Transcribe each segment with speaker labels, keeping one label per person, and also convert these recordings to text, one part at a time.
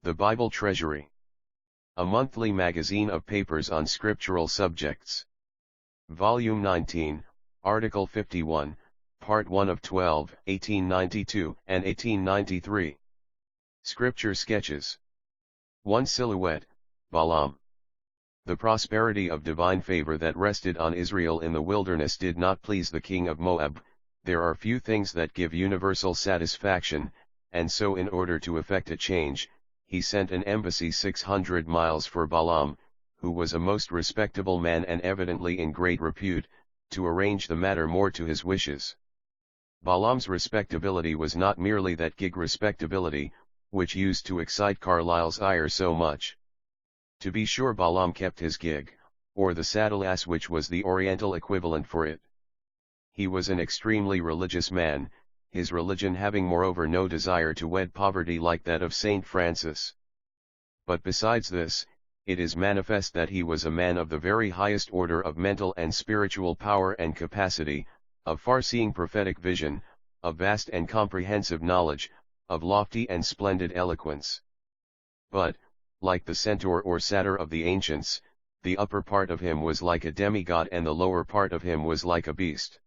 Speaker 1: The Bible Treasury. A monthly magazine of papers on scriptural subjects. Volume 19, Article 51, Part 1 of 12, 1892 and 1893. Scripture Sketches. 1 Silhouette, Balaam. The prosperity of divine favor that rested on Israel in the wilderness did not please the king of Moab. There are few things that give universal satisfaction, and so in order to effect a change, he sent an embassy 600 miles for Balaam, who was a most respectable man and evidently in great repute, to arrange the matter more to his wishes. Balaam's respectability was not merely that gig respectability, which used to excite Carlyle's ire so much. To be sure, Balaam kept his gig, or the saddle ass, which was the Oriental equivalent for it. He was an extremely religious man, his religion having moreover no desire to wed poverty like that of Saint Francis. But besides this, it is manifest that he was a man of the very highest order of mental and spiritual power and capacity, of far-seeing prophetic vision, of vast and comprehensive knowledge, of lofty and splendid eloquence. But, like the centaur or satyr of the ancients, the upper part of him was like a demigod and the lower part of him was like a beast.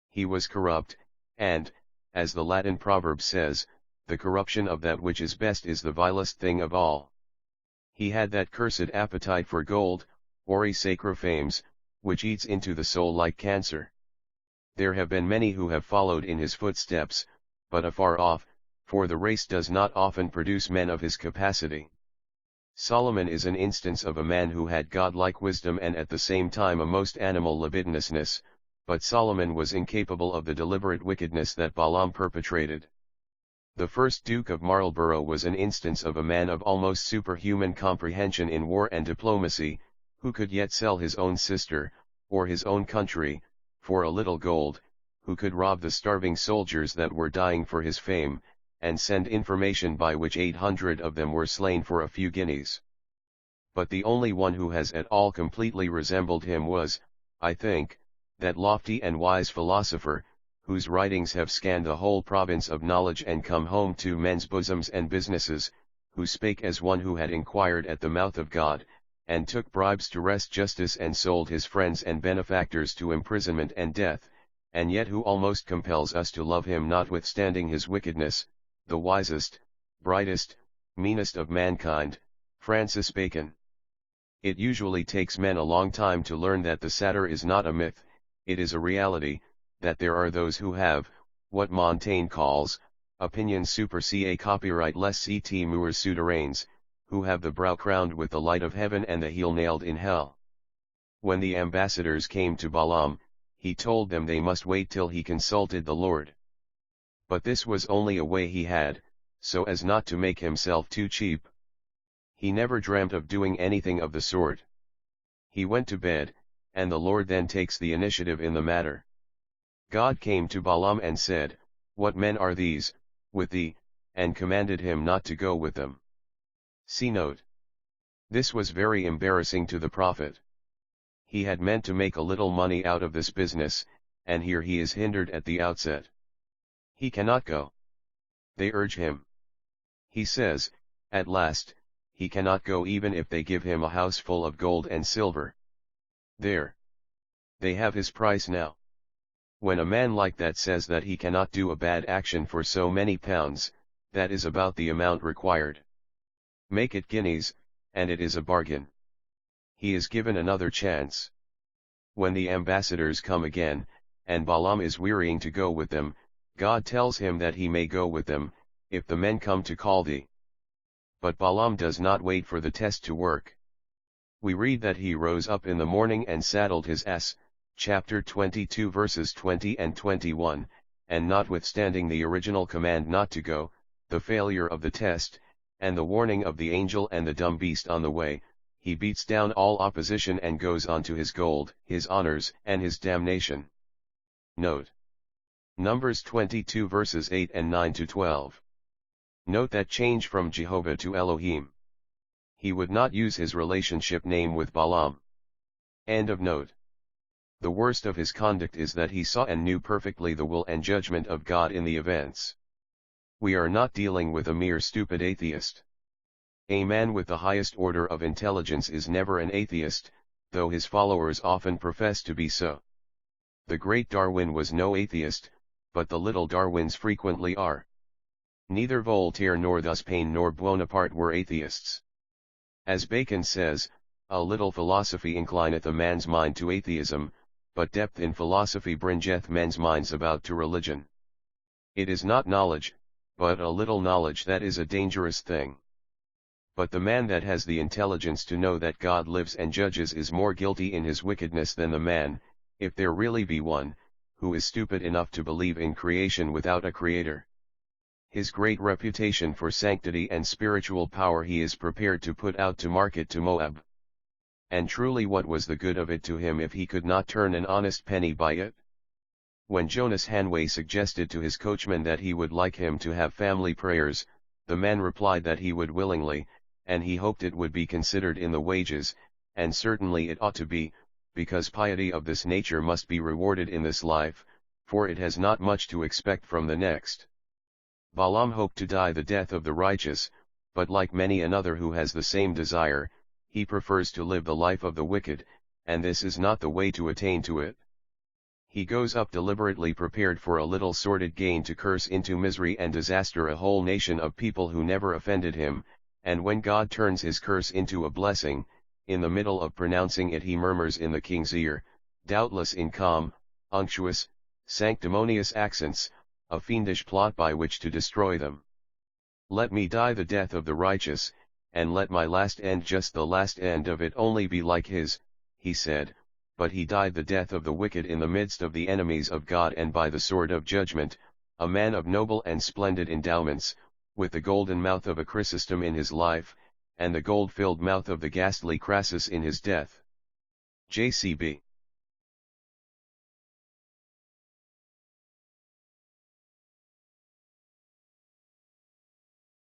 Speaker 1: He was corrupt, and, as the Latin proverb says, the corruption of that which is best is the vilest thing of all. He had that cursed appetite for gold, ori sacra fames, which eats into the soul like cancer. There have been many who have followed in his footsteps, but afar off, for the race does not often produce men of his capacity. Solomon is an instance of a man who had godlike wisdom and at the same time a most animal libidinousness, but Solomon was incapable of the deliberate wickedness that Balaam perpetrated. The first Duke of Marlborough was an instance of a man of almost superhuman comprehension in war and diplomacy, who could yet sell his own sister, or his own country, for a little gold, who could rob the starving soldiers that were dying for his fame, and send information by which 800 of them were slain for a few guineas. But the only one who has at all completely resembled him was, I think, that lofty and wise philosopher, whose writings have scanned the whole province of knowledge and come home to men's bosoms and businesses, who spake as one who had inquired at the mouth of God, and took bribes to wrest justice and sold his friends and benefactors to imprisonment and death, and yet who almost compels us to love him notwithstanding his wickedness, the wisest, brightest, meanest of mankind, Francis Bacon. It usually takes men a long time to learn that the satyr is not a myth, it is a reality, that there are those who have, what Montaigne calls, opinions super ca copyright les ct moeurs souterrains, who have the brow crowned with the light of heaven and the heel nailed in hell. When the ambassadors came to Balaam, he told them they must wait till he consulted the Lord. But this was only a way he had, so as not to make himself too cheap. He never dreamt of doing anything of the sort. He went to bed, and the Lord then takes the initiative in the matter. God came to Balaam and said, "What men are these, with thee?" and commanded him not to go with them. See note. This was very embarrassing to the prophet. He had meant to make a little money out of this business, and here he is hindered at the outset. He cannot go. They urge him. He says, at last, he cannot go even if they give him a house full of gold and silver. There. They have his price now. When a man like that says that he cannot do a bad action for so many pounds, that is about the amount required. Make it guineas, and it is a bargain. He is given another chance. When the ambassadors come again, and Balaam is wearying to go with them, God tells him that he may go with them, if the men come to call thee. But Balaam does not wait for the test to work. We read that he rose up in the morning and saddled his ass, chapter 22 verses 20 and 21, and notwithstanding the original command not to go, the failure of the test, and the warning of the angel and the dumb beast on the way, he beats down all opposition and goes on to his gold, his honors, and his damnation. Note. Numbers 22 verses 8 and 9 to 12. Note that change from Jehovah to Elohim. He would not use his relationship name with Balaam. End of note. The worst of his conduct is that he saw and knew perfectly the will and judgment of God in the events. We are not dealing with a mere stupid atheist. A man with the highest order of intelligence is never an atheist, though his followers often profess to be so. The great Darwin was no atheist, but the little Darwins frequently are. Neither Voltaire nor thus Paine nor Bonaparte were atheists. As Bacon says, a little philosophy inclineth a man's mind to atheism, but depth in philosophy bringeth men's minds about to religion. It is not knowledge, but a little knowledge that is a dangerous thing. But the man that has the intelligence to know that God lives and judges is more guilty in his wickedness than the man, if there really be one, who is stupid enough to believe in creation without a creator. His great reputation for sanctity and spiritual power he is prepared to put out to market to Moab. And truly what was the good of it to him if he could not turn an honest penny by it? When Jonas Hanway suggested to his coachman that he would like him to have family prayers, the man replied that he would willingly, and he hoped it would be considered in the wages, and certainly it ought to be, because piety of this nature must be rewarded in this life, for it has not much to expect from the next. Balaam hoped to die the death of the righteous, but like many another who has the same desire, he prefers to live the life of the wicked, and this is not the way to attain to it. He goes up deliberately prepared for a little sordid gain to curse into misery and disaster a whole nation of people who never offended him, and when God turns his curse into a blessing, in the middle of pronouncing it he murmurs in the king's ear, doubtless in calm, unctuous, sanctimonious accents, a fiendish plot by which to destroy them. Let me die the death of the righteous, and let my last end just the last end of it only be like his, he said, but he died the death of the wicked in the midst of the enemies of God and by the sword of judgment, a man of noble and splendid endowments, with the golden mouth of a Chrysostom in his life, and the gold-filled mouth of the ghastly Crassus in his death. J.C.B.